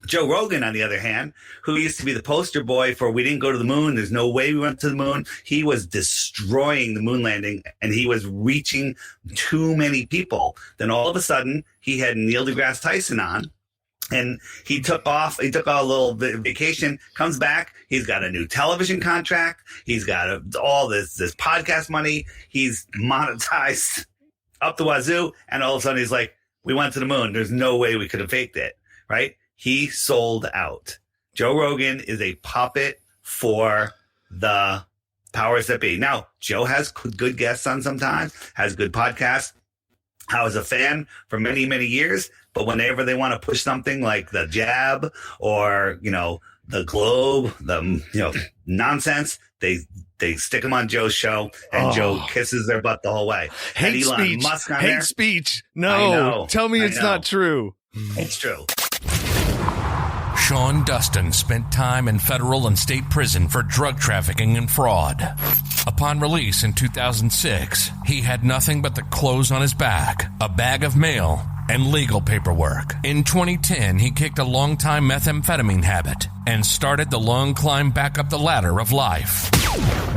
Joe Rogan, on the other hand, who used to be the poster boy for we didn't go to the moon, there's no way we went to the moon. He was destroying the moon landing and he was reaching too many people. Then all of a sudden, he had Neil deGrasse Tyson on. And he took off. He took a little vacation, comes back. He's got a new television contract. He's got all this podcast money. He's monetized up the wazoo. And all of a sudden he's like, we went to the moon. There's no way we could have faked it, right? He sold out. Joe Rogan is a puppet for the powers that be. Now, Joe has good guests on sometimes, has good podcasts. I was a fan for many, many years, but whenever they want to push something like the jab or, the globe, nonsense, they stick them on Joe's show and Joe kisses their butt the whole way. Hate speech. Hate speech. No, tell me it's not true. It's true. Sean Dustin spent time in federal and state prison for drug trafficking and fraud. Upon release in 2006, he had nothing but the clothes on his back, a bag of mail, and legal paperwork. In 2010, he kicked a long-time methamphetamine habit and started the long climb back up the ladder of life.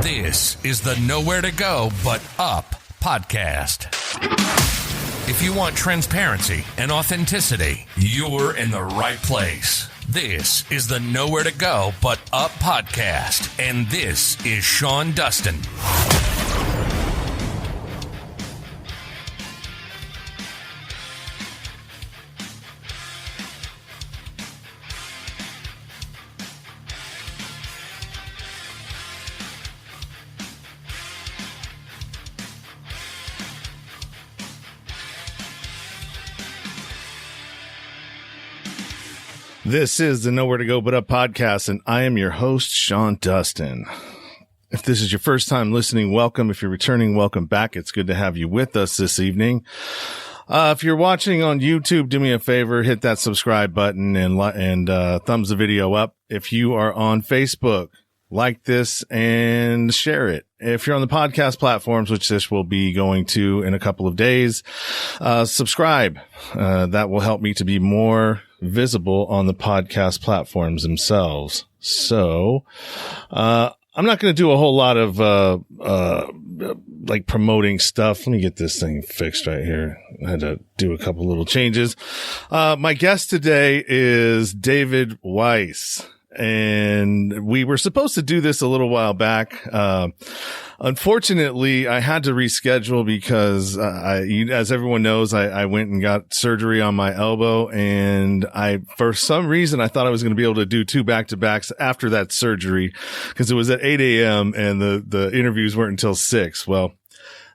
This is the Nowhere to Go But Up podcast. If you want transparency and authenticity, you're in the right place. This is the Nowhere to Go But Up podcast, and this is Sean Dustin. This is the Nowhere to Go But Up podcast, and I am your host, Sean Dustin. If this is your first time listening, welcome. If you're returning, welcome back. It's good to have you with us this evening. If you're watching on YouTube, do me a favor, hit that subscribe button and thumbs the video up. If you are on Facebook, like this and share it. If you're on the podcast platforms, which this will be going to in a couple of days, subscribe. That will help me to be more visible on the podcast platforms themselves. So, I'm not going to do a whole lot of, like promoting stuff. Let me get this thing fixed right here. I had to do a couple little changes. My guest today is David Weiss. And we were supposed to do this a little while back. Unfortunately, I had to reschedule because, as everyone knows, I went and got surgery on my elbow, and for some reason, I thought I was going to be able to do 2 back-to-backs after that surgery because it was at 8 a.m. and the interviews weren't until 6. Well,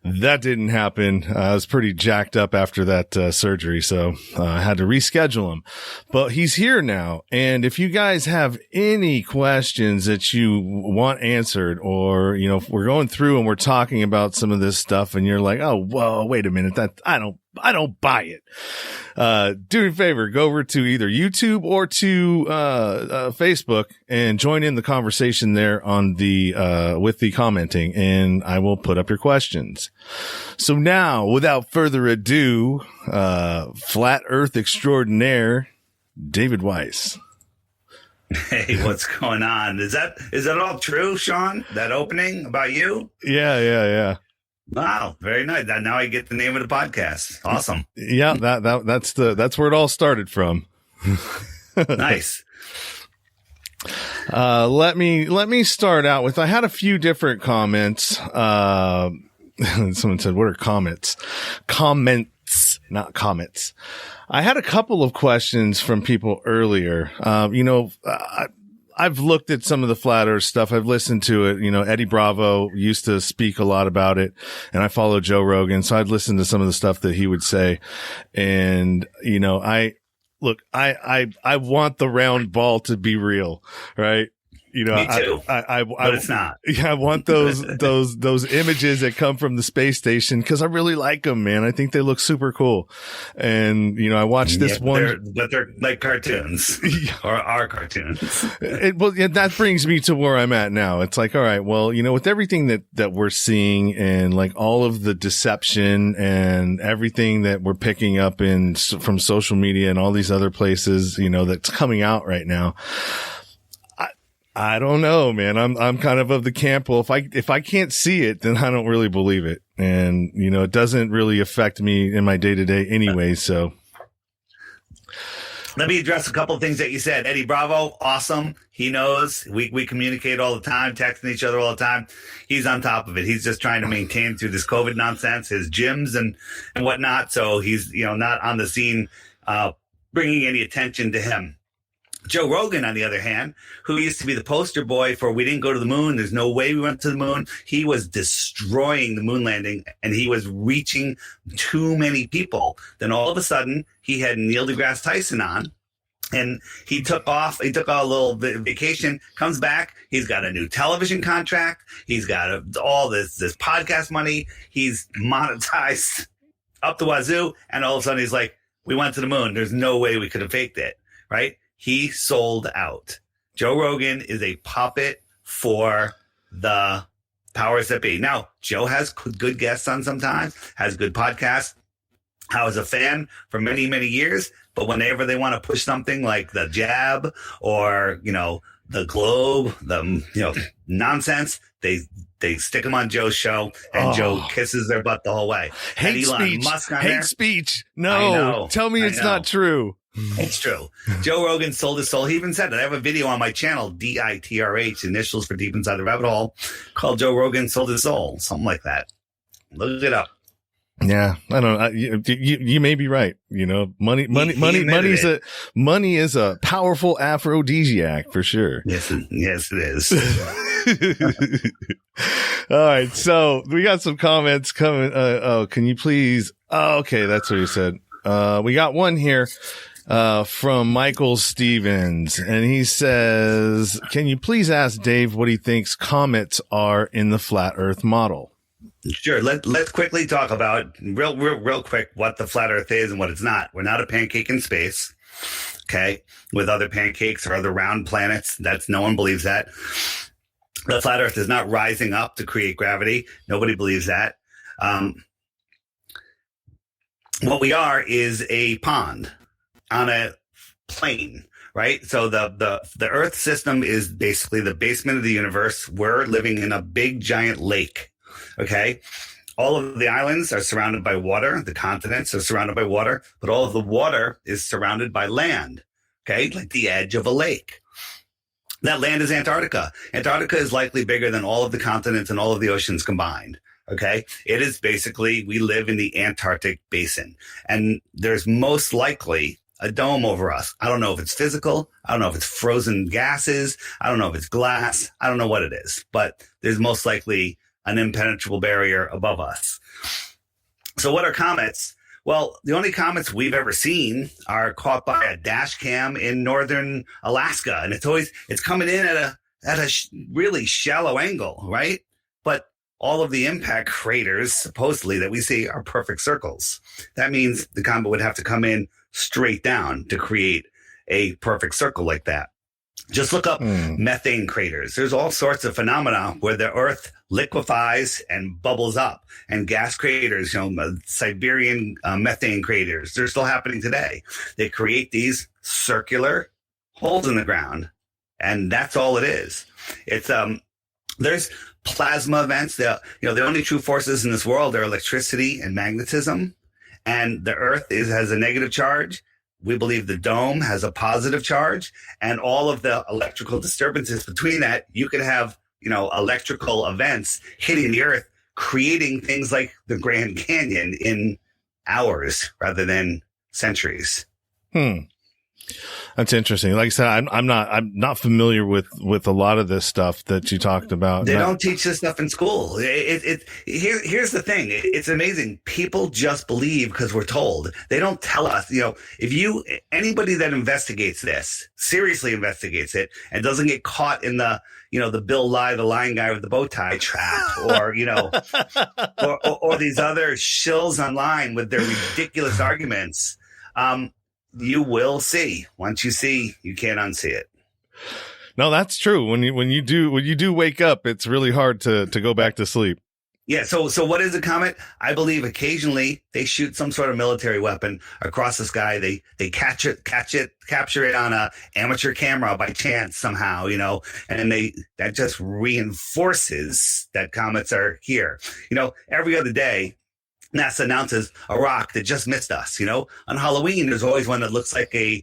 that didn't happen. I was pretty jacked up after that surgery, so I had to reschedule him. But he's here now, and if you guys have any questions that you want answered, or if we're going through and we're talking about some of this stuff, and you're like, "Oh, whoa, wait a minute, I don't buy it." Do me a favor, go over to either YouTube or to Facebook and join in the conversation there on the with the commenting, and I will put up your questions. So now, without further ado, flat Earth extraordinaire David Weiss. Hey, what's going on? Is that all true, Sean? That opening about you? Yeah. Wow, very nice. Now I get the name of the podcast. Awesome. Yeah, that's where it all started from. Nice. Let me start out with, I had a few different comments. Someone said, what are comments? Comments, not comments. I had a couple of questions from people earlier. I've looked at some of the flat Earth stuff. I've listened to it. Eddie Bravo used to speak a lot about it, and I follow Joe Rogan. So I'd listen to some of the stuff that he would say. And, I want the round ball to be real, right? You know, Me too. But it's not. Yeah, I want those images that come from the space station because I really like them, man. I think they look super cool. And you know, I watched this but they're like cartoons or are cartoons. That brings me to where I'm at now. It's like, all right, well, you know, with everything that we're seeing and like all of the deception and everything that we're picking up from social media and all these other places, you know, that's coming out right now. I don't know, man. I'm kind of the camp. Well, if I can't see it, then I don't really believe it. And, you know, it doesn't really affect me in my day to day anyway. So let me address a couple of things that you said. Eddie Bravo, awesome. He knows we communicate all the time, texting each other all the time. He's on top of it. He's just trying to maintain through this COVID nonsense, his gyms and whatnot. So he's, you know, not on the scene, bringing any attention to him. Joe Rogan, on the other hand, who used to be the poster boy for we didn't go to the moon, there's no way we went to the moon. He was destroying the moon landing and he was reaching too many people. Then all of a sudden, he had Neil deGrasse Tyson on and he took off. He took a little vacation, comes back. He's got a new television contract. He's got all this podcast money. He's monetized up the wazoo. And all of a sudden, he's like, we went to the moon. There's no way we could have faked it, right? He sold out. Joe Rogan is a puppet for the powers that be. Now, Joe has good guests on sometimes, has good podcasts. I was a fan for many, many years, but whenever they want to push something like the jab or, you know, the globe, nonsense, they stick them on Joe's show and Joe kisses their butt the whole way. Hate speech. Hate speech. No, tell me it's not true. It's true. Joe Rogan sold his soul. He even said it. I have a video on my channel, DITRH, initials for Deep Inside the Rabbit Hole, called Joe Rogan Sold His Soul, something like that. Look it up. Yeah, I don't know. You may be right. You know, money is a powerful aphrodisiac for sure. Yes, it is. All right, so we got some comments coming. Can you please? Oh, okay, that's what he said. We got one here. From Michael Stevens, and he says, can you please ask Dave what he thinks comets are in the flat earth model? Sure. Let's quickly talk about real quick what the flat earth is and what it's not. We're not a pancake in space. Okay. With other pancakes or other round planets. No one believes that. The flat earth is not rising up to create gravity. Nobody believes that. What we are is a pond on a plane, right? So the Earth system is basically the basement of the universe. We're living in a big giant lake, okay? All of the islands are surrounded by water. The continents are surrounded by water, but all of the water is surrounded by land, okay? Like the edge of a lake. That land is Antarctica. Antarctica is likely bigger than all of the continents and all of the oceans combined. Okay. It is basically, we live in the Antarctic basin and there's most likely a dome over us. I don't know if it's physical. I don't know if it's frozen gases. I don't know if it's glass. I don't know what it is, but there's most likely an impenetrable barrier above us. So what are comets? Well, the only comets we've ever seen are caught by a dash cam in northern Alaska. And it's coming in at a really shallow angle, right? But all of the impact craters, supposedly, that we see are perfect circles. That means the comet would have to come in straight down to create a perfect circle like that. Just look up methane craters. There's all sorts of phenomena where the Earth liquefies and bubbles up. And gas craters, Siberian methane craters, they're still happening today. They create these circular holes in the ground. And that's all it is. It's there's plasma events. The only true forces in this world are electricity and magnetism. And the Earth has a negative charge. We believe the dome has a positive charge, and all of the electrical disturbances between that, you could have, electrical events hitting the Earth, creating things like the Grand Canyon in hours rather than centuries. That's interesting. Like I said, I'm not familiar with a lot of this stuff that you talked about. They don't teach this stuff in school. Here's the thing. It's amazing. People just believe because we're told. They don't tell us. If anybody that investigates this, seriously investigates it, and doesn't get caught in the Bill Nye, the lying guy with the bow tie trap, or or these other shills online with their ridiculous arguments. You will see. Once you see, you can't unsee it. No, that's true. When you do wake up, it's really hard to go back to sleep. Yeah. So what is a comet? I believe occasionally they shoot some sort of military weapon across the sky. They capture it on a amateur camera by chance somehow, and that just reinforces that comets are here. Every other day, NASA announces a rock that just missed us. On Halloween, there's always one that looks like a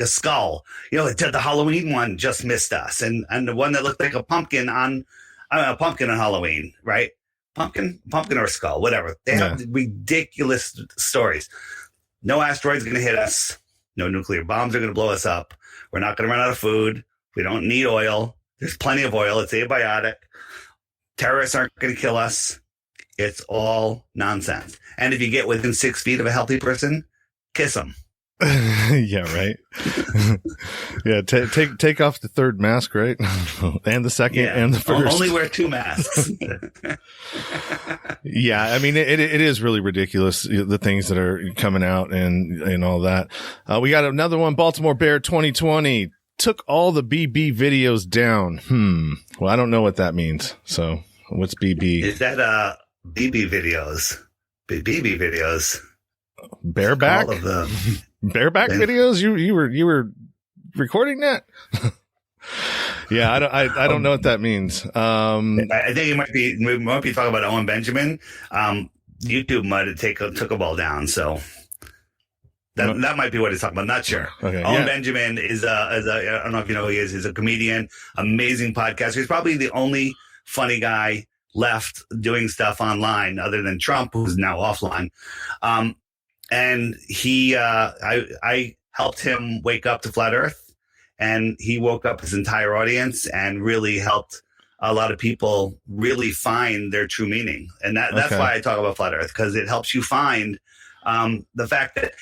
skull. The Halloween one just missed us, and the one that looked like a pumpkin on Halloween, right? Pumpkin or skull, whatever. They have ridiculous stories. No asteroid's going to hit us. No nuclear bombs are going to blow us up. We're not going to run out of food. We don't need oil. There's plenty of oil. It's abiotic. Terrorists aren't going to kill us. It's all nonsense. And if you get within 6 feet of a healthy person, kiss them. Yeah, right. Yeah, take off the third mask, right? And the second and the first. Only wear 2 masks. Yeah, I mean, it is really ridiculous, the things that are coming out and all that. We got another one, Baltimore Bear 2020. Took all the BB videos down. Well, I don't know what that means. So what's BB? Is that BB videos? BB videos. Bareback? All of them. Bareback videos? You were recording that? Yeah, I don't know what that means. I think we might be talking about Owen Benjamin. YouTube might have took a ball down, so that might be what he's talking about. Not sure. Okay, Owen Benjamin is I don't know if you know who he is. He's a comedian, amazing podcaster. He's probably the only funny guy left doing stuff online other than Trump, who's now offline. And he, I helped him wake up to flat Earth, and he woke up his entire audience and really helped a lot of people really find their true meaning. And that's why I talk about flat Earth, because it helps you find, the fact that,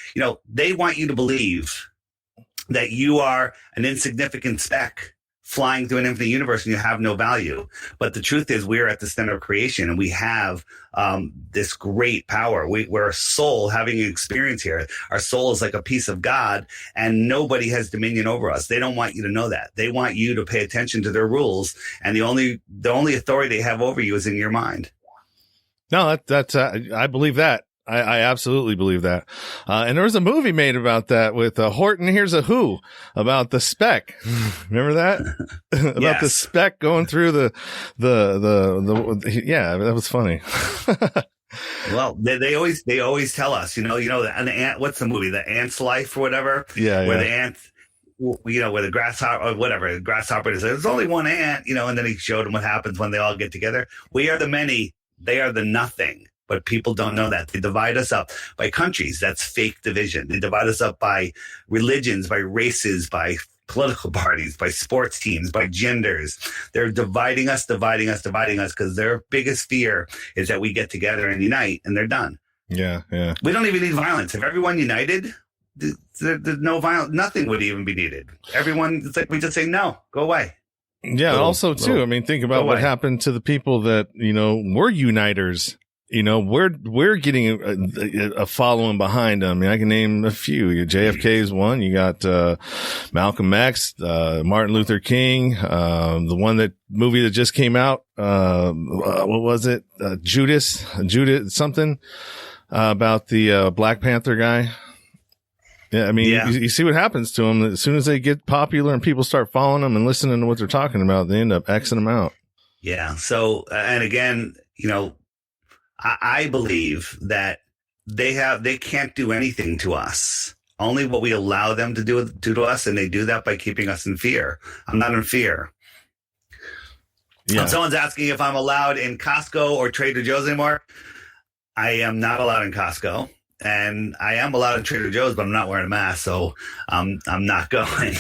they want you to believe that you are an insignificant speck flying through an infinite universe and you have no value. But the truth is we're at the center of creation, and we have this great power. We're a soul having an experience here. Our soul is like a piece of God, and nobody has dominion over us. They don't want you to know that. They want you to pay attention to their rules, and the only authority they have over you is in your mind. No, that's I believe that. I absolutely believe that. And there was a movie made about that with Horton Hears a Who, about the speck. Remember that? About the speck going through the yeah, that was funny. Well, they always tell us, the ant, what's the movie? The Ant's Life or whatever. Yeah. Where the ant, where the grasshopper or whatever, the grasshopper is, there's only one ant, and then he showed them what happens when they all get together. We are the many, they are the nothing. But people don't know that. They divide us up by countries. That's fake division. They divide us up by religions, by races, by political parties, by sports teams, by genders. They're dividing us because their biggest fear is that we get together and unite, and they're done. Yeah. We don't even need violence. If everyone united, there's no violence. Nothing would even be needed. Everyone, it's like we just say, no, go away. Yeah. Also, too, I mean, think about what happened to the people that, were uniters. We're getting a following behind them. I mean, I can name a few. JFK is one. You got Malcolm X, Martin Luther King, the movie that just came out. What was it? Judas something about the Black Panther guy. Yeah, I mean, you see what happens to them. As soon as they get popular and people start following them and listening to what they're talking about, they end up Xing them out. Yeah. So, and again, I believe that they can't do anything to us. Only what we allow them to do to us, and they do that by keeping us in fear. I'm not in fear. Yeah. If someone's asking if I'm allowed in Costco or Trader Joe's anymore, I am not allowed in Costco. and I am allowed at Trader Joe's, but I'm not wearing a mask, so I'm not going.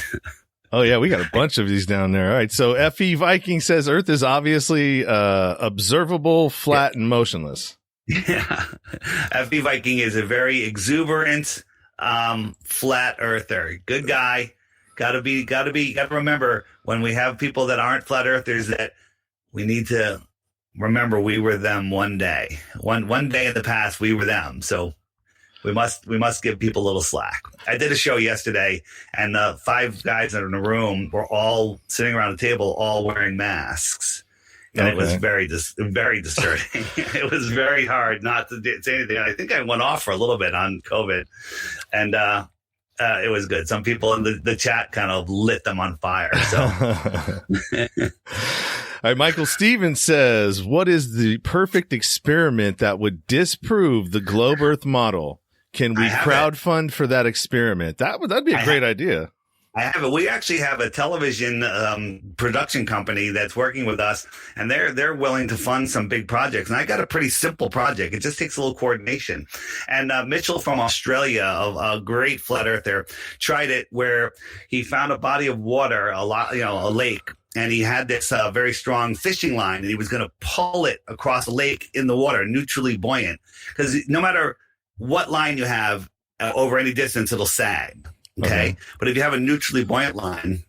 Oh yeah, we got a bunch of these down there. All right, so FE Viking says Earth is obviously observable, flat, and motionless. Yeah, FE Viking is a very exuberant, flat earther. Good guy. Gotta remember when we have people that aren't flat earthers that we need to remember we were them one day. One day in the past we were them. So we must give people a little slack. I did a show yesterday, and 5 guys that are in a room were all sitting around a table, all wearing masks. And It was very discerning. It was very hard not to say anything. I think I went off for a little bit on COVID, and it was good. Some people in the chat kind of lit them on fire. So, all right. Michael Stevens says, "What is the perfect experiment that would disprove the globe Earth model? Can we crowdfund for that experiment? That'd be a great idea." I have it. We actually have a television production company that's working with us, and they're willing to fund some big projects. And I got a pretty simple project. It just takes a little coordination. And Mitchell from Australia, a great flat earther, tried it where he found a body of water, a lake, and he had this very strong fishing line, and he was going to pull it across the lake in the water, neutrally buoyant, because no matter what line you have over any distance, it'll sag. Okay. But if you have a neutrally buoyant line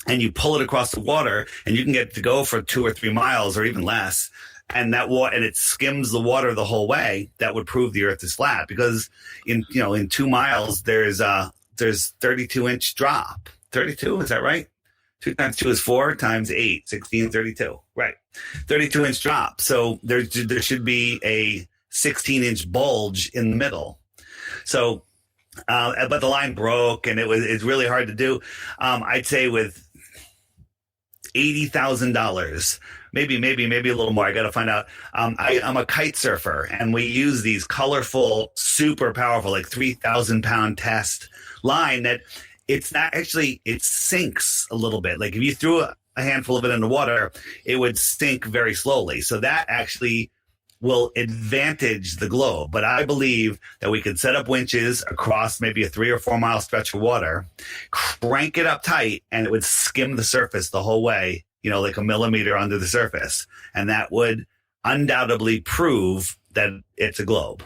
and you pull it across the water, and you can get to go for 2 or 3 miles or even less, and it skims the water the whole way, that would prove the Earth is flat, because in 2 miles, there's 32-inch drop. 32. Is that right? 2 times 2 is 4 times 8, 16, 32. Right. 32-inch drop. So there should be a 16-inch bulge in the middle. So, but the line broke, and it's really hard to do. I'd say with $80,000, maybe a little more. I got to find out. I'm a kite surfer, and we use these colorful, super powerful, like 3,000-pound test line that it's not actually, it sinks a little bit. Like if you threw a handful of it in the water, it would sink very slowly. So that actually will advantage the globe. But I believe that we could set up winches across maybe a 3 or 4 mile stretch of water, crank it up tight, and it would skim the surface the whole way, like a millimeter under the surface. And that would undoubtedly prove that it's a globe.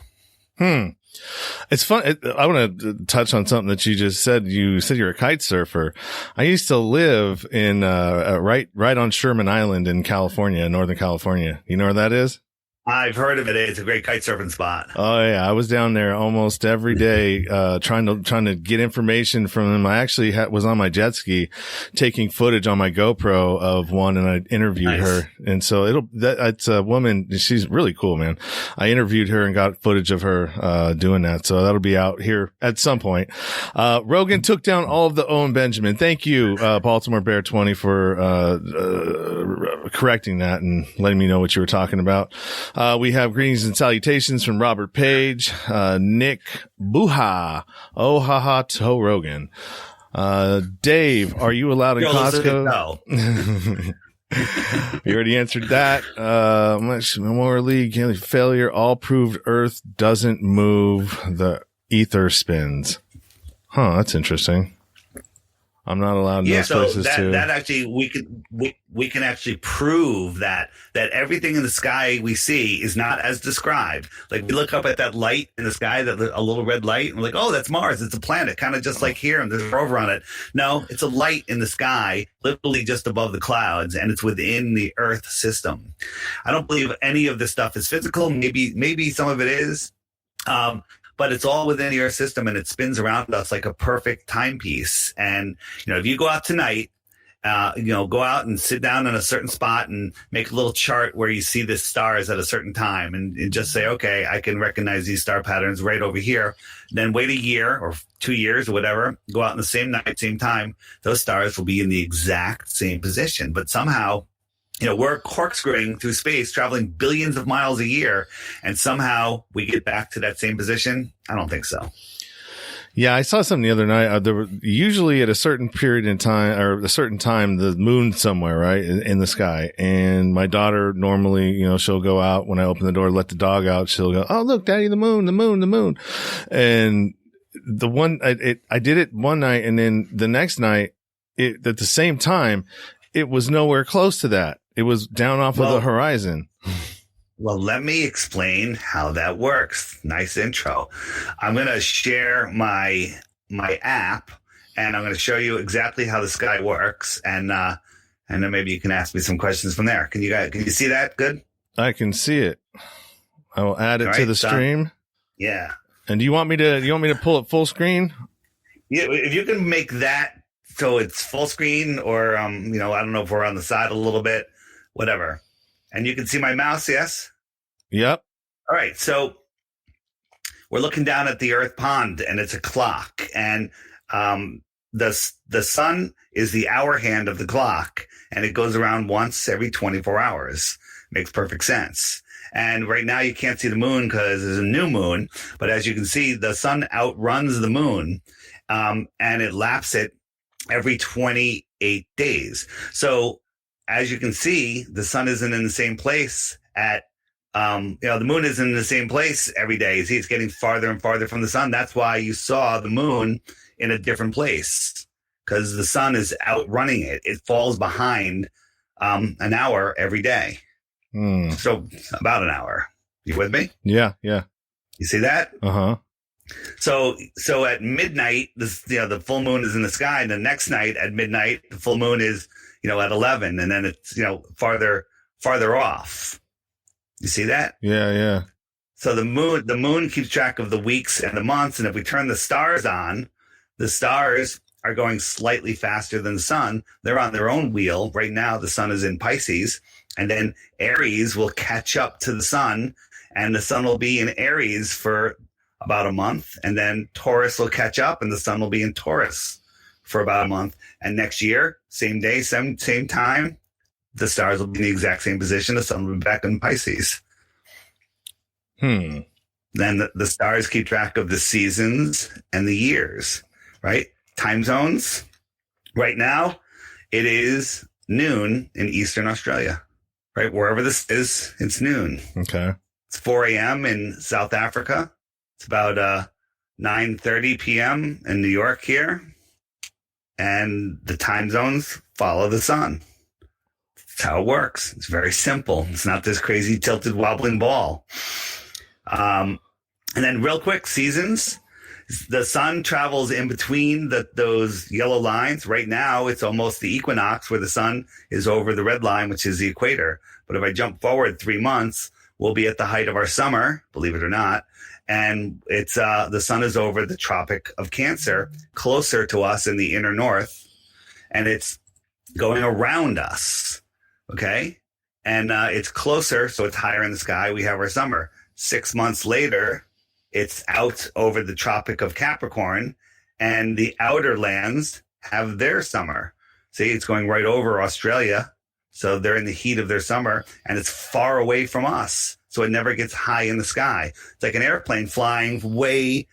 It's fun. I want to touch on something that you just said. You said you're a kite surfer. I used to live in right on Sherman Island in California, Northern California. You know where that is? I've heard of it. It's a great kite surfing spot. Oh yeah, I was down there almost every day, trying to get information from them. I actually was on my jet ski, taking footage on my GoPro of one, and I interviewed her. And so it's a woman. She's really cool, man. I interviewed her and got footage of her doing that. So that'll be out here at some point. Rogan took down all of the Owen Benjamin. Thank you, Baltimore Bear 20, for correcting that and letting me know what you were talking about. We have greetings and salutations from Robert Page, Nick Buha, oh ha ha to Rogan. Dave, are you allowed in Costco? No. You already answered that. More league failure. All proved Earth doesn't move. The ether spins. Huh. That's interesting. I'm not allowed in those places too. That actually, we can actually prove that everything in the sky we see is not as described. Like we look up at that light in the sky, a little red light, and we're like, oh, that's Mars. It's a planet, kind of just like here, and there's a rover on it. No, it's a light in the sky, literally just above the clouds, and it's within the Earth system. I don't believe any of this stuff is physical. Maybe some of it is. But it's all within the Earth system, and it spins around us like a perfect timepiece. And, if you go out tonight, go out and sit down in a certain spot and make a little chart where you see the stars at a certain time and just say, okay, I can recognize these star patterns right over here. Then wait a year or 2 years or whatever, go out in the same night, same time. Those stars will be in the exact same position. But somehow, we're corkscrewing through space, traveling billions of miles a year, and somehow we get back to that same position. I don't think so. Yeah, I saw something the other night. There were usually at a certain period in time or a certain time, the moon's somewhere, right, in the sky. And my daughter normally, she'll go out when I open the door, let the dog out. She'll go, "Oh, look, Daddy, the moon, the moon, the moon." And the one, I did it one night, and then the next night, at the same time, it was nowhere close to that. It was down off of the horizon. Well, let me explain how that works. Nice intro. I'm going to share my app, and I'm going to show you exactly how the sky works, and then maybe you can ask me some questions from there. Can you see that? Good. I can see it. I will add it to the stream. Yeah. And do you want me to pull it full screen? Yeah, if you can make that so it's full screen, or I don't know if we're on the side a little bit, whatever. And you can see my mouse, yes? Yep. All right. So we're looking down at the Earth pond, and it's a clock. And the sun is the hour hand of the clock, and it goes around once every 24 hours. Makes perfect sense. And right now you can't see the moon because there's a new moon. But as you can see, the sun outruns the moon, and it laps it every 28 days. So as you can see, the sun isn't in the same place the moon isn't in the same place every day. See, it's getting farther and farther from the sun. That's why you saw the moon in a different place, because the sun is outrunning it. It falls behind an hour every day. So about an hour. You with me? Yeah. Yeah. You see that? Uh-huh. So at midnight, the full moon is in the sky. And the next night at midnight, the full moon is, at 11, and then it's, farther off. You see that? Yeah, yeah. So the moon keeps track of the weeks and the months. And if we turn the stars on, the stars are going slightly faster than the sun. They're on their own wheel. Right now, the sun is in Pisces, and then Aries will catch up to the sun, and the sun will be in Aries for about a month. And then Taurus will catch up, and the sun will be in Taurus for about a month. And next year, same day, same time, the stars will be in the exact same position. The sun will be back in Pisces. Then the stars keep track of the seasons and the years, right? Time zones. Right now, it is noon in Eastern Australia, right? Wherever this is, it's noon. Okay. It's 4 a.m. in South Africa. It's about 9:30 p.m. in New York here. And the time zones follow the sun. That's how it works. It's very simple. It's not this crazy tilted wobbling ball. And then real quick, seasons. The sun travels in between those yellow lines. Right now, it's almost the equinox where the sun is over the red line, which is the equator. But if I jump forward 3 months, we'll be at the height of our summer, believe it or not. And it's the sun is over the Tropic of Cancer, closer to us in the inner north. And it's going around us. Okay. And it's closer, so it's higher in the sky. We have our summer. 6 months later, it's out over the Tropic of Capricorn, and the outer lands have their summer. See, it's going right over Australia. So they're in the heat of their summer, and it's far away from us. So it never gets high in the sky. It's like an airplane flying way,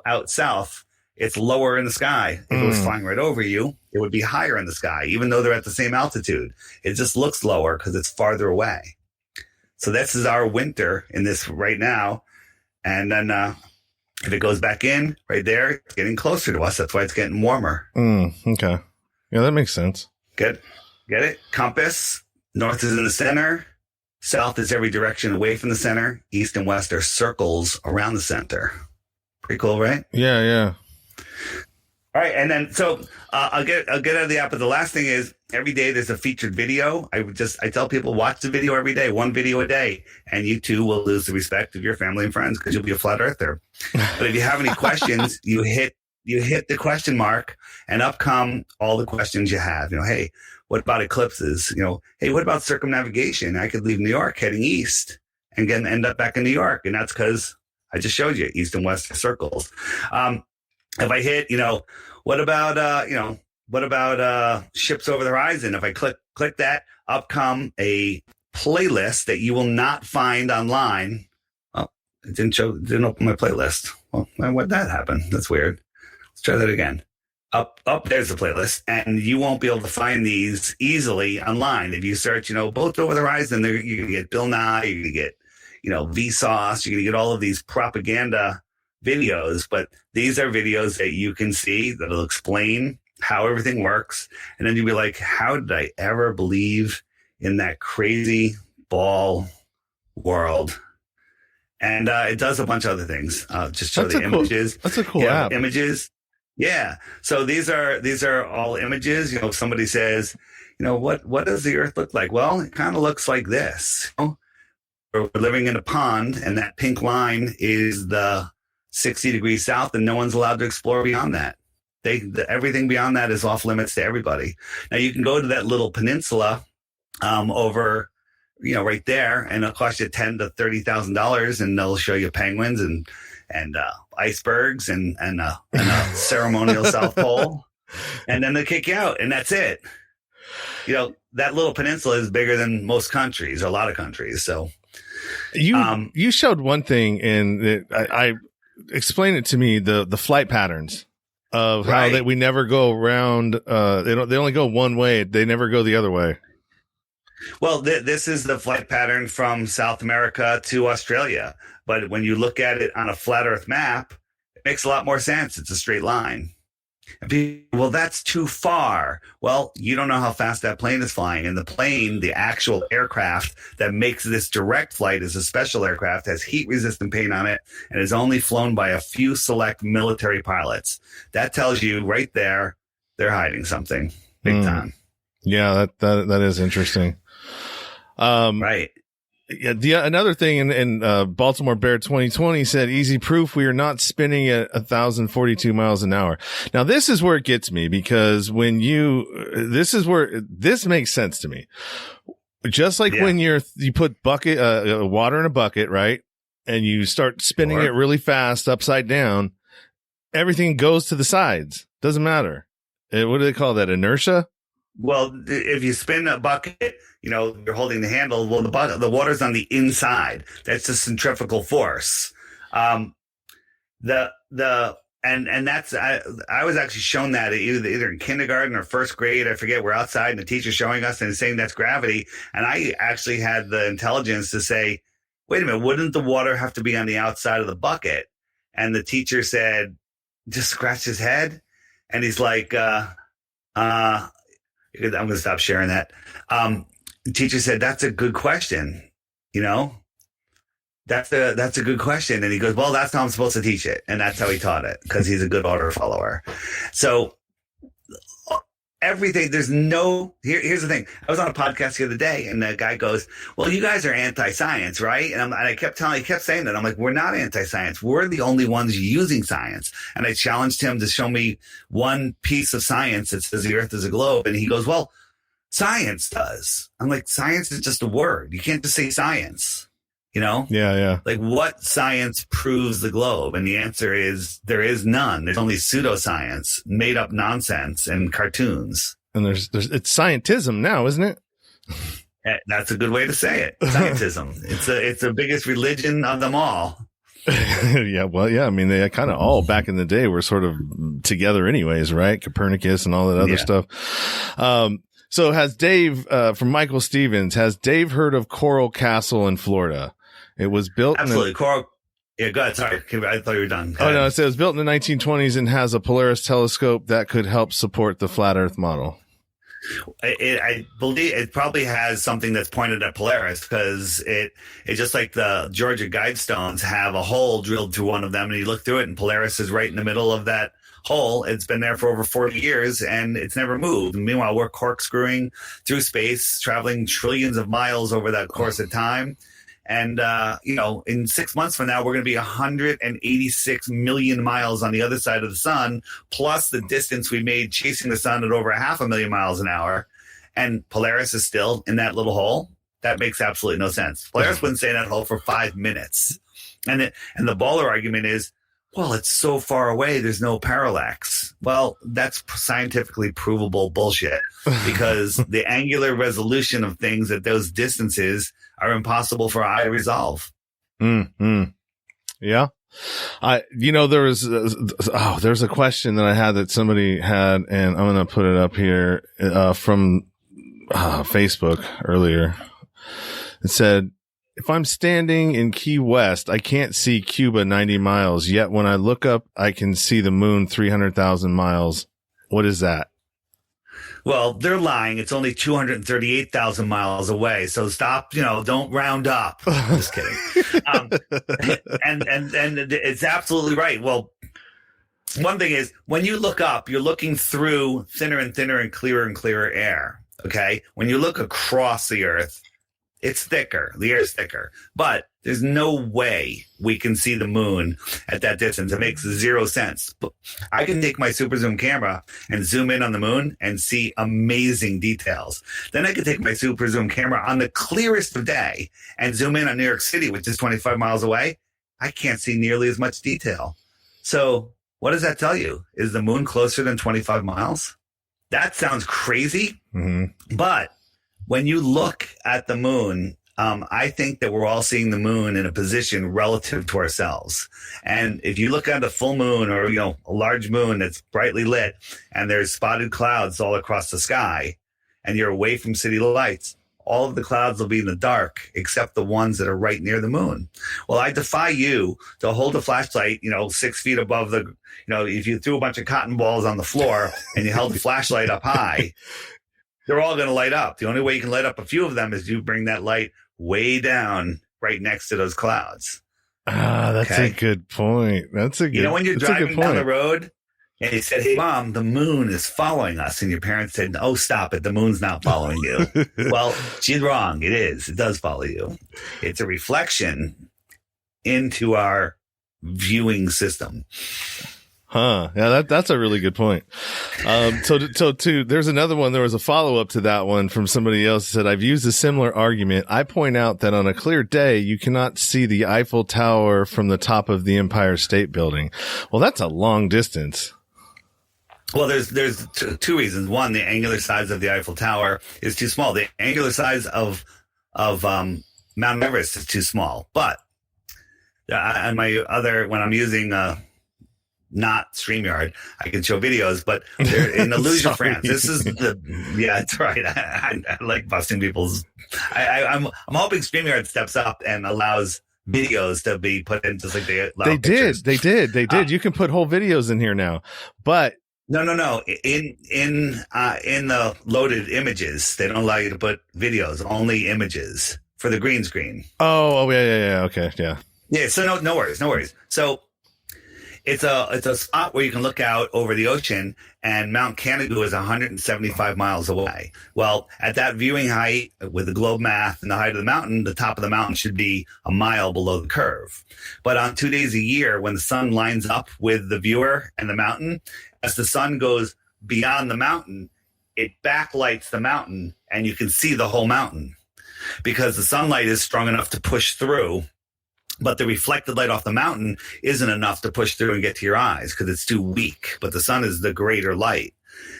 out south. It's lower in the sky. If it was flying right over you, it would be higher in the sky, even though they're at the same altitude. It just looks lower because it's farther away. So this is our winter in this right now. And then if it goes back in right there, it's getting closer to us. That's why it's getting warmer. Okay. Yeah, that makes sense. Good. Get it? Compass. North is in the center. South is every direction away from the center. East and west are circles around the center. Pretty cool, right? Yeah, yeah. All right, and then so I'll get out of the app. But the last thing is, every day there's a featured video. I tell people, watch the video every day, one video a day, and you too will lose the respect of your family and friends because you'll be a flat earther. But if you have any questions, you hit the question mark, and up come all the questions you have. Hey, what about eclipses? Hey, what about circumnavigation? I could leave New York heading east and end up back in New York, and that's because I just showed you east and west circles. If I hit, what about ships over the horizon? If I click that, up come a playlist that you will not find online. Oh, it didn't open my playlist. Well, why'd that happen? That's weird. Let's try that again. Up, there's the playlist, and you won't be able to find these easily online. If you search, boats over the horizon, you're going to get Bill Nye, you're going to get, Vsauce, you're going to get all of these propaganda videos, but these are videos that you can see that'll explain how everything works. And then you'll be like, how did I ever believe in that crazy ball world? And it does a bunch of other things. Just show the images. That's a cool app. Images. Yeah. So these are all images. Somebody says, what does the Earth look like? Well, it kind of looks like this. We're living in a pond, and that pink line is the 60 degrees south, and no one's allowed to explore beyond that. Everything beyond that is off limits to everybody. Now you can go to that little peninsula over, right there, and it'll cost you $10,000 to $30,000, and they'll show you penguins and icebergs and a ceremonial South Pole, and then they kick you out, and that's it. That little peninsula is bigger than most countries, or a lot of countries. So you showed one thing, and I explained it to me, the flight patterns of how that we never go around. They only go one way. They never go the other way. Well, this is the flight pattern from South America to Australia. But when you look at it on a flat Earth map, it makes a lot more sense. It's a straight line. And people, well, that's too far. Well, you don't know how fast that plane is flying. And the plane, the actual aircraft that makes this direct flight, is a special aircraft, has heat-resistant paint on it, and is only flown by a few select military pilots. That tells you right there they're hiding something big time. Yeah, that is interesting. Right. Yeah. Another thing in Baltimore Bear 2020 said, easy proof we are not spinning at 1,042 miles an hour. Now, this is where it gets me, because this makes sense to me. Just like when you put water in a bucket, right? And you start spinning it really fast upside down, everything goes to the sides. Doesn't matter. What do they call that? Inertia? Well, if you spin a bucket, you're holding the handle. Well, the water's on the inside. That's the centrifugal force. And that's, I was actually shown that either in kindergarten or first grade. I forget. We're outside and the teacher's showing us and saying that's gravity. And I actually had the intelligence to say, wait a minute, wouldn't the water have to be on the outside of the bucket? And the teacher said, just scratched his head. And he's like, I'm going to stop sharing that. The teacher said, that's a good question. That's a good question. And he goes, well, that's how I'm supposed to teach it. And that's how he taught it, because he's a good order follower. So everything, here's the thing. I was on a podcast the other day, and the guy goes, well, you guys are anti-science, right? And he kept saying that. I'm like, we're not anti-science. We're the only ones using science. And I challenged him to show me one piece of science that says the Earth is a globe. And he goes, well, science does. I'm like, science is just a word. You can't just say science, Yeah. Like, what science proves the globe? And the answer is there is none. There's only pseudoscience, made up nonsense, and cartoons. And it's scientism now, isn't it? That's a good way to say it. Scientism. It's the biggest religion of them all. Yeah. Well, yeah. I mean, they kind of all back in the day were sort of together anyways, right? Copernicus and all that other stuff. So has Dave, from Michael Stevens, has Dave heard of Coral Castle in Florida? It was built. Absolutely. Coral. Yeah, go ahead. Sorry. I thought you were done. No. It was built in the 1920s and has a Polaris telescope that could help support the flat Earth model. I believe it probably has something that's pointed at Polaris, because it's just like the Georgia Guidestones have a hole drilled through one of them, and you look through it, and Polaris is right in the middle of that hole. It's been there for over 40 years and it's never moved. Meanwhile, we're corkscrewing through space, traveling trillions of miles over that course of time. And, in 6 months from now, we're going to be 186 million miles on the other side of the sun, plus the distance we made chasing the sun at over 500,000 miles an hour. And Polaris is still in that little hole. That makes absolutely no sense. Polaris wouldn't stay in that hole for 5 minutes. And the baller argument is, well, it's so far away, there's no parallax. Well, that's scientifically provable bullshit, because the angular resolution of things at those distances are impossible for eye to resolve. Yeah. There's a question that I had that somebody had, and I'm going to put it up here, from Facebook earlier. It said, if I'm standing in Key West, I can't see Cuba 90 miles, yet when I look up, I can see the moon 300,000 miles. What is that? Well, they're lying. It's only 238,000 miles away. So stop, don't round up. I'm just kidding. And it's absolutely right. Well, one thing is when you look up, you're looking through thinner and thinner and clearer air. Okay. When you look across the earth, it's thicker. The air is thicker, but there's no way we can see the moon at that distance. It makes zero sense. I can take my super zoom camera and zoom in on the moon and see amazing details. Then I can take my super zoom camera on the clearest of day and zoom in on New York City, which is 25 miles away. I can't see nearly as much detail. So what does that tell you? Is the moon closer than 25 miles? That sounds crazy, but when you look at the moon, I think that we're all seeing the moon in a position relative to ourselves. And if you look at a full moon or, a large moon that's brightly lit and there's spotted clouds all across the sky and you're away from city lights, all of the clouds will be in the dark except the ones that are right near the moon. Well, I defy you to hold a flashlight, 6 feet above if you threw a bunch of cotton balls on the floor and you held the flashlight up high, they're all going to light up. The only way you can light up a few of them is you bring that light way down right next to those clouds. That's a good point. When you're driving down the road and you said, hey, Mom, the moon is following us. And your parents said, oh, stop it. The moon's not following you. Well, she's wrong. It is. It does follow you. It's a reflection into our viewing system. Huh. Yeah, that's a really good point. There's another one. There was a follow up to that one from somebody else that said, I've used a similar argument. I point out that on a clear day, you cannot see the Eiffel Tower from the top of the Empire State Building. Well, that's a long distance. Well, there's two reasons. One, the angular size of the Eiffel Tower is too small. The angular size of Mount Everest is too small. But on when I'm using, not StreamYard, I can show videos, but they're in Illusion, France. This is that's right. I like busting people's. I'm hoping StreamYard steps up and allows videos to be put in just like they allow pictures. They did. You can put whole videos in here now, but no. In the loaded images, they don't allow you to put videos. Only images for the green screen. Oh yeah. Okay, yeah. Yeah. So no worries. So. It's a spot where you can look out over the ocean, and Mount Canigou is 175 miles away. Well, at that viewing height with the globe math and the height of the mountain, the top of the mountain should be a mile below the curve. But on 2 days a year, when the sun lines up with the viewer and the mountain, as the sun goes beyond the mountain, it backlights the mountain and you can see the whole mountain because the sunlight is strong enough to push through. But the reflected light off the mountain isn't enough to push through and get to your eyes because it's too weak. But the sun is the greater light.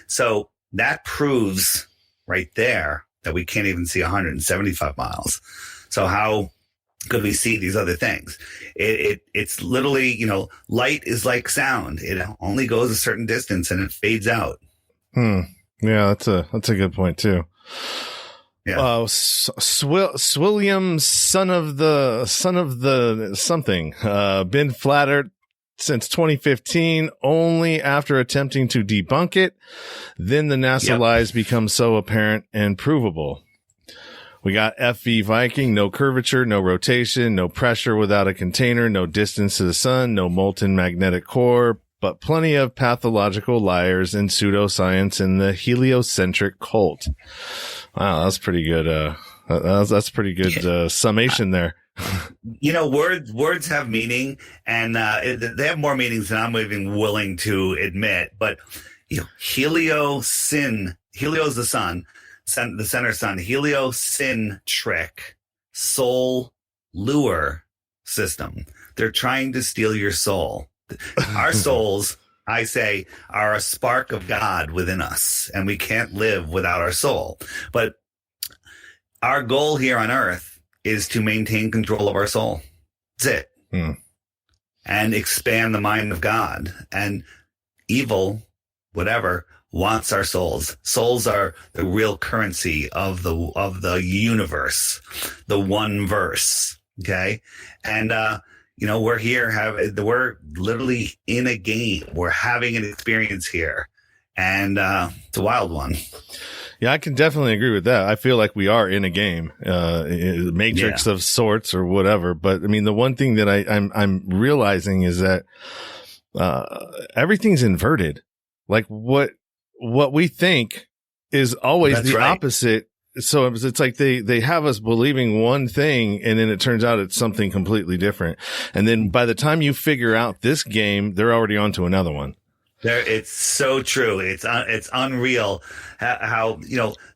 So that proves right there that we can't even see 175 miles. So how could we see these other things? It's literally, light is like sound. It only goes a certain distance and it fades out. Yeah, that's a good point too. Yeah. Swilliam, son of the something, been flattered since 2015, only after attempting to debunk it. Then the NASA lies become so apparent and provable. We got FV Viking, no curvature, no rotation, no pressure without a container, no distance to the sun, no molten magnetic core, but plenty of pathological liars and pseudoscience in the heliocentric cult. Wow, that's pretty good. That's pretty good summation there. Words have meaning, and they have more meanings than I'm even willing to admit. But Helio's the sun, the center sun. Heliocentric soul lure system. They're trying to steal your soul. Our souls, I say, are a spark of God within us, and we can't live without our soul. But our goal here on earth is to maintain control of our soul. That's it. and expand the mind of God. And evil, whatever, wants our souls. Souls are the real currency of the universe, the one verse. Okay. And, we're here, we're literally in a game. We're having an experience here, and it's a wild one. Yeah, I can definitely agree with that. I feel like we are in a game, matrix of sorts or whatever. But I mean, the one thing that I'm realizing is that everything's inverted. Like what we think is always That's the right. opposite. So it's like they have us believing one thing, and then it turns out it's something completely different. And then by the time you figure out this game, they're already on to another one. It's so true. It's unreal how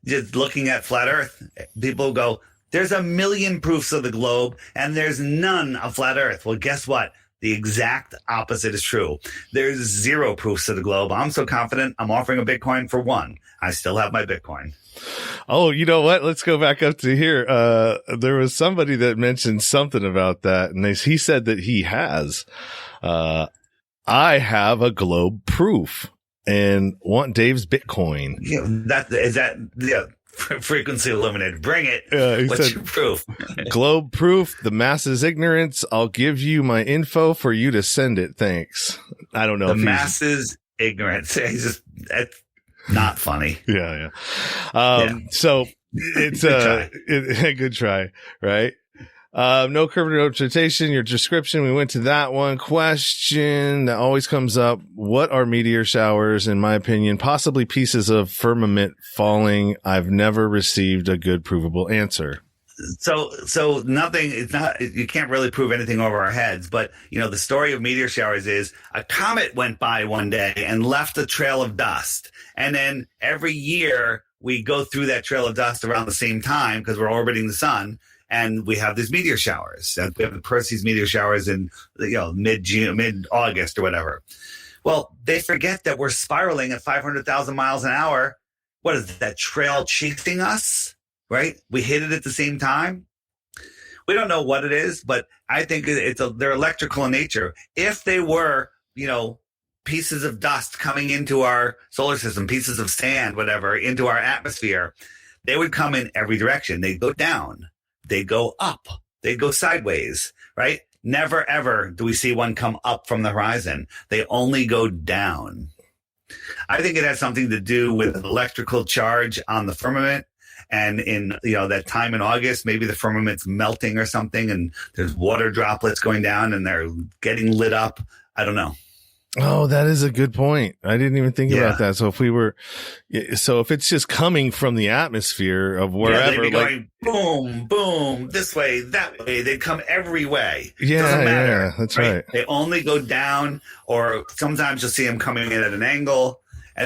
just looking at flat Earth, people go, there's a million proofs of the globe and there's none of flat Earth. Well, guess what? The exact opposite is true. There's 0 proofs of the globe. I'm so confident I'm offering a Bitcoin for 1. I still have my Bitcoin. Oh, you know what? Let's go back up to here. There was somebody that mentioned something about that, and he said that he has. I have a globe proof and want Dave's Bitcoin. Frequency illuminated. Bring it. What's Said, your proof? Globe proof, the masses ignorance. I'll give you my info for you to send it. Thanks. I don't know. The masses ignorance. That's not funny. Yeah. So it's a good try, right? No curve, no rotation. Your description. We went to that one. Question that always comes up. What are meteor showers? In my opinion, possibly pieces of firmament falling. I've never received a good provable answer. So nothing, it's not, you can't really prove anything over our heads, but the story of meteor showers is a comet went by one day and left a trail of dust. And then every year we go through that trail of dust around the same time because we're orbiting the sun. And we have these meteor showers. We have the Perseus meteor showers in mid-June, mid-August or whatever. Well, they forget that we're spiraling at 500,000 miles an hour. What is that trail chasing us? Right? We hit it at the same time. We don't know what it is, but I think they're electrical in nature. If they were, pieces of dust coming into our solar system, pieces of sand, whatever, into our atmosphere, they would come in every direction. They'd go down. They go up, they go sideways, right? Never, ever do we see one come up from the horizon. They only go down. I think it has something to do with electrical charge on the firmament. And in, that time in August, maybe the firmament's melting or something and there's water droplets going down and they're getting lit up. I don't know. Oh, that is a good point. I didn't even think about that. So if it's just coming from the atmosphere of wherever, they'd be going boom, boom, this way, that way. They'd come every way. Yeah, doesn't matter. Yeah, that's right. They only go down, or sometimes you'll see them coming in at an angle.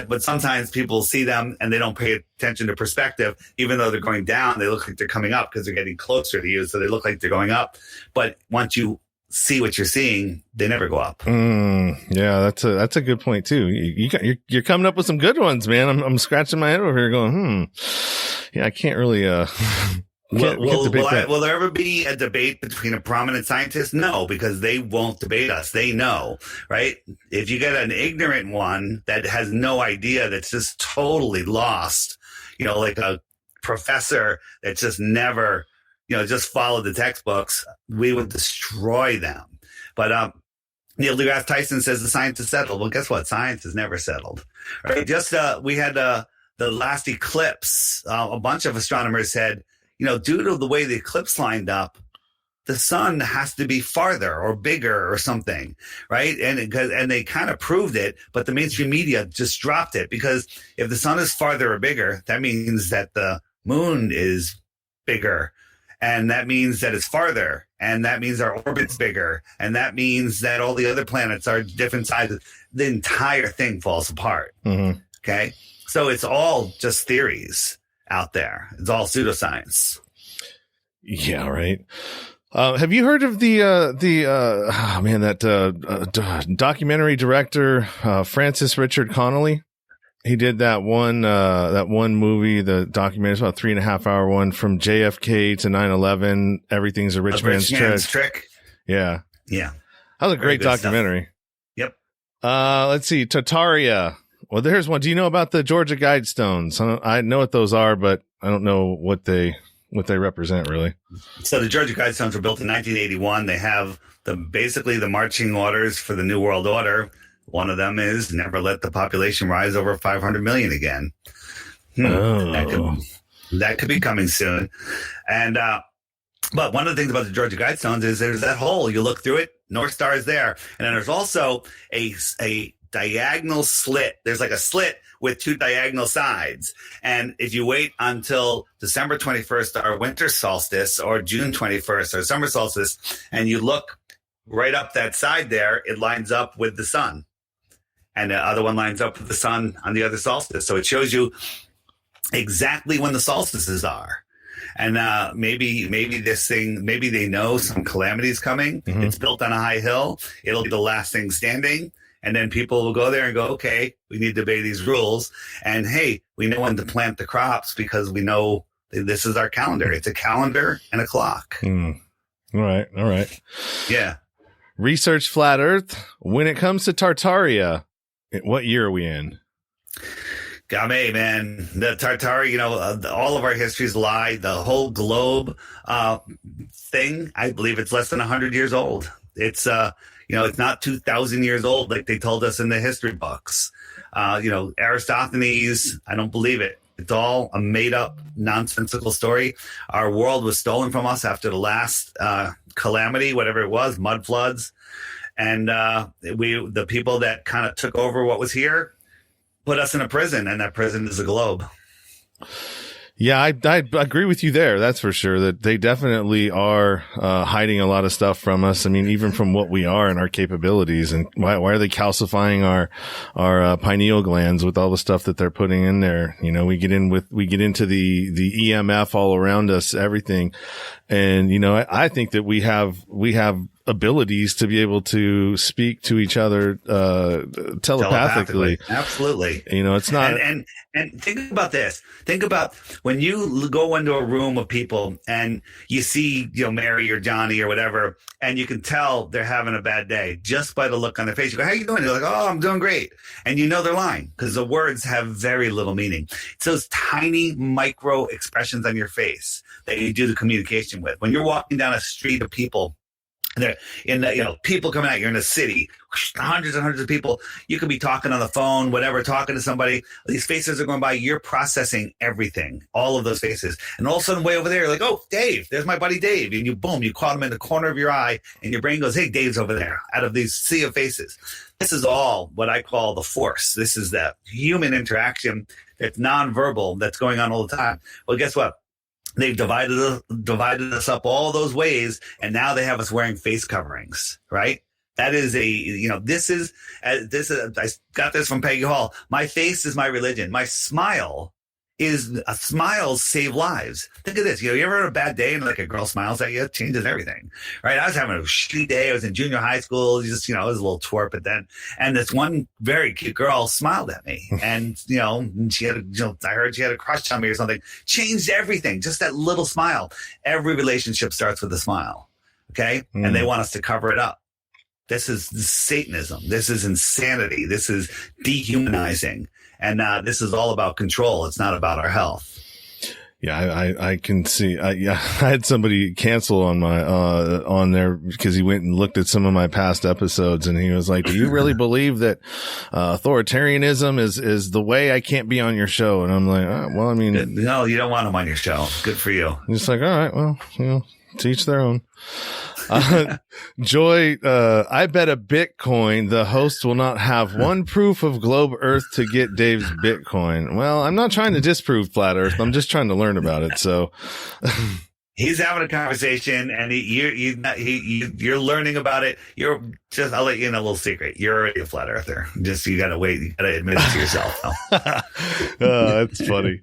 But sometimes people see them and they don't pay attention to perspective. Even though they're going down, they look like they're coming up because they're getting closer to you. So they look like they're going up. But once you see what you're seeing, they never go up. Yeah, that's a good point too. You're coming up with some good ones, man. I'm scratching my head over here going, yeah, I can't really, Will there ever be a debate between a prominent scientist? No, because they won't debate us. They know, right? If you get an ignorant one that has no idea, that's just totally lost, like a professor that's just never, just followed the textbooks, we would destroy them. But Neil deGrasse Tyson says the science is settled. Well, guess what? Science is never settled. Right? Just we had the last eclipse. A bunch of astronomers said, due to the way the eclipse lined up, the sun has to be farther or bigger or something, right? And they kind of proved it, but the mainstream media just dropped it because if the sun is farther or bigger, that means that the moon is bigger. And that means that it's farther. And that means our orbit's bigger. And that means that all the other planets are different sizes. The entire thing falls apart. Mm-hmm. Okay. So it's all just theories out there. It's all pseudoscience. Yeah. Right. Have you heard of documentary director, Francis Richard Connolly? He did that one movie, the documentary. It's about a 3.5 hour one from JFK to 9/11. Everything's a rich man's trick. Yeah. That was a great good stuff. documentary. Yep. Let's see. Tartaria. Well, there's one. Do you know about the Georgia Guidestones? I know what those are, but I don't know what they represent really. So the Georgia Guidestones were built in 1981. They have basically the marching orders for the New World Order. One of them is never let the population rise over 500 million again. That could be coming soon. And but one of the things about the Georgia Guidestones is there's that hole. You look through it, North Star is there. And then there's also a diagonal slit. There's like a slit with two diagonal sides. And if you wait until December 21st, our winter solstice, or June 21st, or summer solstice, and you look right up that side there, it lines up with the sun. And the other one lines up with the sun on the other solstice. So it shows you exactly when the solstices are. And maybe they know some calamity is coming. Mm-hmm. It's built on a high hill. It'll be the last thing standing. And then people will go there and go, okay, we need to obey these rules. And hey, we know when to plant the crops because we know this is our calendar. It's a calendar and a clock. All right. Yeah. Research flat Earth. When it comes to Tartaria, what year are we in? Game, man. The Tartaria, all of our histories lie. The whole globe thing, I believe it's less than 100 years old. It's it's not 2,000 years old like they told us in the history books. Aristophanes, I don't believe it. It's all a made-up, nonsensical story. Our world was stolen from us after the last calamity, whatever it was, mud floods. And the people that kind of took over what was here put us in a prison, and that prison is a globe. Yeah, I agree with you there. That's for sure. That they definitely are hiding a lot of stuff from us. I mean, even from what we are and our capabilities. And why are they calcifying our pineal glands with all the stuff that they're putting in there? We get into the EMF all around us, everything. And I think that we have abilities to be able to speak to each other telepathically. Absolutely. It's not. And think about this. Think about when you go into a room of people and you see, Mary or Johnny or whatever, and you can tell they're having a bad day just by the look on their face. You go, how you doing? They're like, oh, I'm doing great. And they're lying because the words have very little meaning. It's those tiny micro expressions on your face that you do the communication with. When you're walking down a street of people, they're in people coming out. You're in a city, hundreds and hundreds of people. You could be talking on the phone, whatever, talking to somebody. These faces are going by. You're processing everything, all of those faces. And all of a sudden, way over there, you're like, oh, Dave, there's my buddy Dave. And you caught him in the corner of your eye, and your brain goes, hey, Dave's over there, out of these sea of faces. This is all what I call the force. This is that human interaction that's nonverbal that's going on all the time. Well, guess what? They've divided us up all those ways, and now they have us wearing face coverings, right? That is I got this from Peggy Hall. My face is my religion. My smile smiles save lives. Think of this. You ever had a bad day and like a girl smiles at you? It changes everything, right? I was having a shitty day. I was in junior high school. I was a little twerp at then. And this one very cute girl smiled at me. And, she had, I heard she had a crush on me or something. Changed everything. Just that little smile. Every relationship starts with a smile. Okay. And they want us to cover it up. This is Satanism. This is insanity. This is dehumanizing. And this is all about control. It's not about our health. Yeah, I can see. I had somebody cancel on my on there because he went and looked at some of my past episodes, and he was like, "Do you really believe that authoritarianism is the way? I can't be on your show." And I'm like, oh, "Well, I mean, no, you don't want him on your show. Good for you." It's like, all right, well, to each their own. Joy, I bet a Bitcoin the host will not have one proof of globe Earth to get Dave's Bitcoin. Well, I'm not trying to disprove flat Earth. I'm just trying to learn about it. So he's having a conversation, and you're learning about it. I'll let you in a little secret. You're already a flat earther. You gotta wait. You gotta admit it to yourself. That's funny.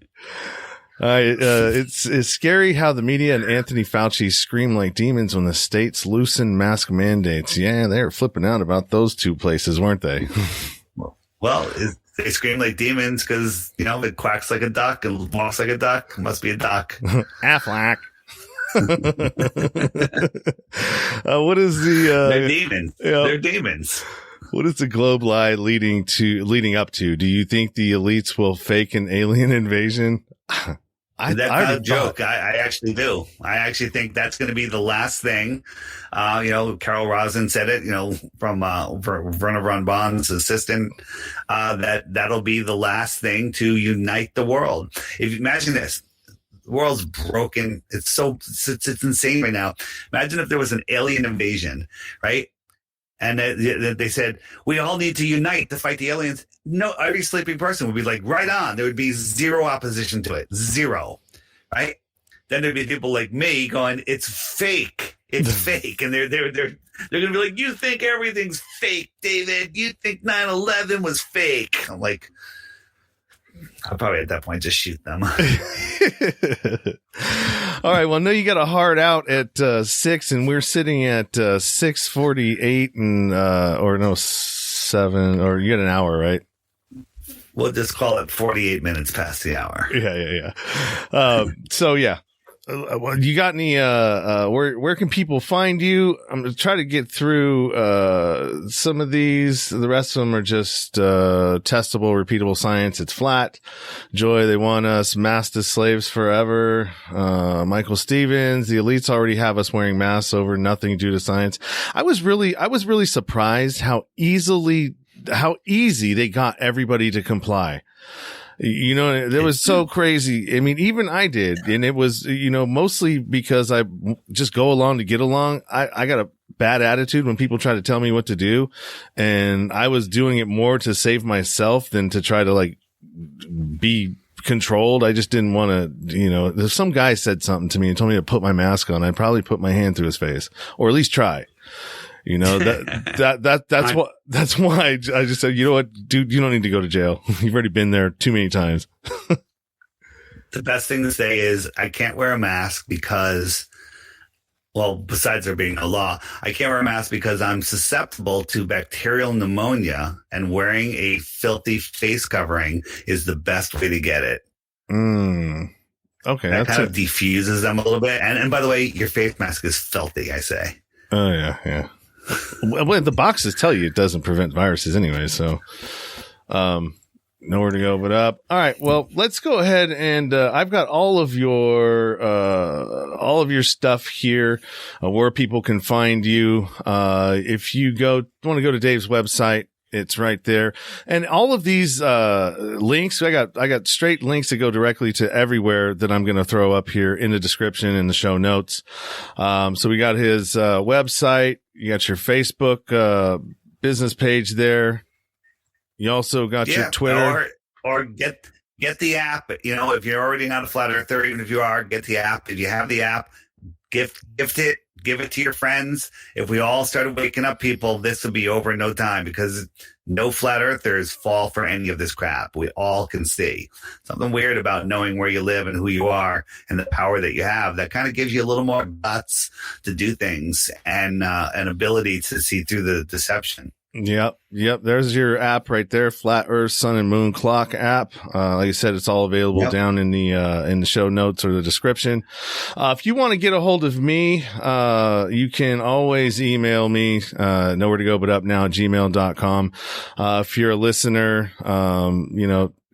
It's scary how the media and Anthony Fauci scream like demons when the states loosen mask mandates. Yeah, they were flipping out about those two places, weren't they? Well, they scream like demons because, it quacks like a duck and walks like a duck. It must be a duck. Affleck. What is the They're demons. Yeah. They're demons. What is the globe lie leading up to? Do you think the elites will fake an alien invasion? That's not a joke. I actually do. I actually think that's going to be the last thing. Carol Rosin said it, from Werner von Braun's assistant, that'll be the last thing to unite the world. If you imagine this, the world's broken. It's insane right now. Imagine if there was an alien invasion, right? And they said, we all need to unite to fight the aliens. No, every sleeping person would be like, right on. There would be zero opposition to it. Zero. Right? Then there'd be people like me going, it's fake. It's fake. And they're going to be like, you think everything's fake, David. You think 9/11 was fake. I'm like, I'll probably at that point just shoot them. All right. Well, no, you got a hard out at 6, and we're sitting at 6:48 and 7, or you got an hour, right? We'll just call it 48 minutes past the hour. Yeah. So yeah. You got any, where can people find you? I'm going to try to get through, some of these. The rest of them are just, testable, repeatable science. It's flat. Joy, they want us masked as slaves forever. Michael Stevens, the elites already have us wearing masks over nothing due to science. I was really surprised how easy they got everybody to comply. That was so crazy. I mean, even I did. And it was, mostly because I just go along to get along. I got a bad attitude when people try to tell me what to do. And I was doing it more to save myself than to try to be controlled. I just didn't want to, if some guy said something to me and told me to put my mask on, I'd probably put my hand through his face, or at least try. That's why I just said, you know what, dude, you don't need to go to jail. You've already been there too many times. The best thing to say is I can't wear a mask because, well, besides there being a law, I can't wear a mask because I'm susceptible to bacterial pneumonia, and wearing a filthy face covering is the best way to get it. Okay. That kind of diffuses them a little bit. And by the way, your face mask is filthy, I say. Oh, yeah. Well, the boxes tell you it doesn't prevent viruses anyway, so nowhere to go but up. All right, well, let's go ahead and I've got all of your stuff here, where people can find you. If you want to go to Dave's website, it's right there. And all of these links, I got straight links that go directly to everywhere that I'm going to throw up here in the description in the show notes. So we got his website, you got your Facebook business page there. You also got your Twitter, or get the app. If you're already not a flat earther, even if you are, get the app. If you have the app, gift it. Give it to your friends. If we all started waking up people, this would be over in no time, because no flat earthers fall for any of this crap. We all can see something weird about knowing where you live and who you are and the power that you have. That kind of gives you a little more guts to do things and an ability to see through the deception. Yep. There's your app right there. Flat Earth Sun and Moon Clock app. Like I said, it's all available down in the show notes or the description. If you want to get a hold of me, you can always email me, nowhere to go but up now, gmail.com. If you're a listener,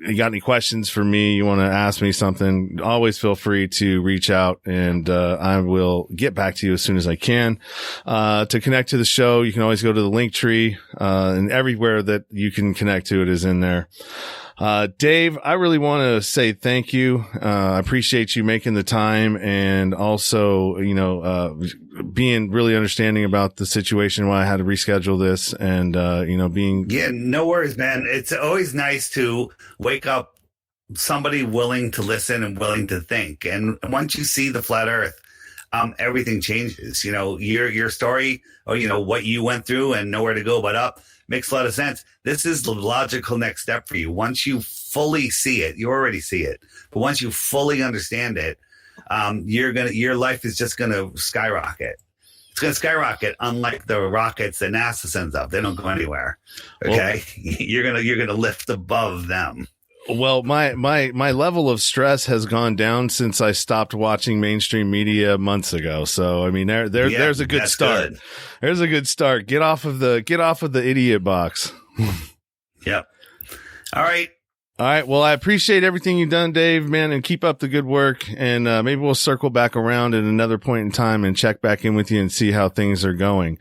you got any questions for me, you want to ask me something, always feel free to reach out, and I will get back to you as soon as I can. To connect to the show, you can always go to the link tree, and everywhere that you can connect to it is in there. Dave, I really want to say thank you. I appreciate you making the time, and also, being really understanding about the situation, why I had to reschedule this, and, Yeah, no worries, man. It's always nice to wake up somebody willing to listen and willing to think. And once you see the flat earth, everything changes. Your story, or, what you went through and nowhere to go but up, makes a lot of sense. This is the logical next step for you. Once you fully see it, you already see it, but once you fully understand it, your life is just going to skyrocket. It's going to skyrocket, unlike the rockets that NASA sends up. They don't go anywhere. Okay. Well, you're going to lift above them. Well, my level of stress has gone down since I stopped watching mainstream media months ago. So, I mean, there's a good start. Good. There's a good start. Get off of the idiot box. Yep. All right. Well, I appreciate everything you've done, Dave, man, and keep up the good work. And maybe we'll circle back around at another point in time and check back in with you and see how things are going.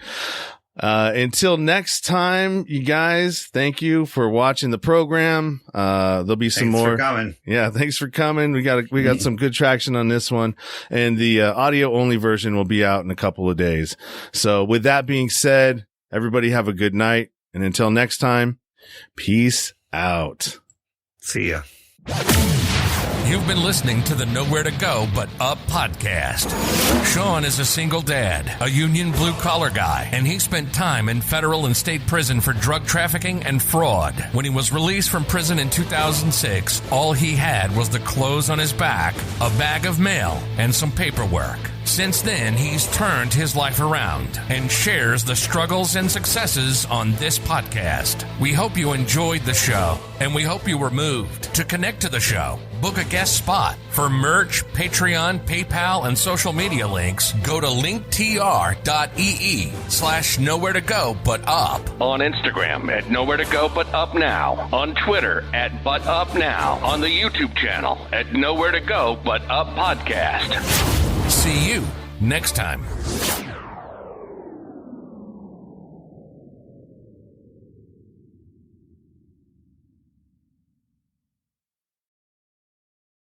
Until next time, you guys, thank you for watching the program. There'll be some more. Thanks for coming. Yeah, thanks for coming. We got some good traction on this one, and the audio only version will be out in a couple of days. So with that being said, everybody have a good night, and until next time, peace out. See ya. You've been listening to the Nowhere to Go But Up podcast. Sean is a single dad, a union blue-collar guy, and he spent time in federal and state prison for drug trafficking and fraud. When he was released from prison in 2006, all he had was the clothes on his back, a bag of mail, and some paperwork. Since then, he's turned his life around and shares the struggles and successes on this podcast. We hope you enjoyed the show, and we hope you were moved. To connect to the show, book a guest spot. For merch, Patreon, PayPal, and social media links, go to linktr.ee/nowhere to go but up. On Instagram at Nowhere to Go But Up Now. On Twitter at But Up Now. On the YouTube channel at Nowhere to Go But Up Podcast. See you next time.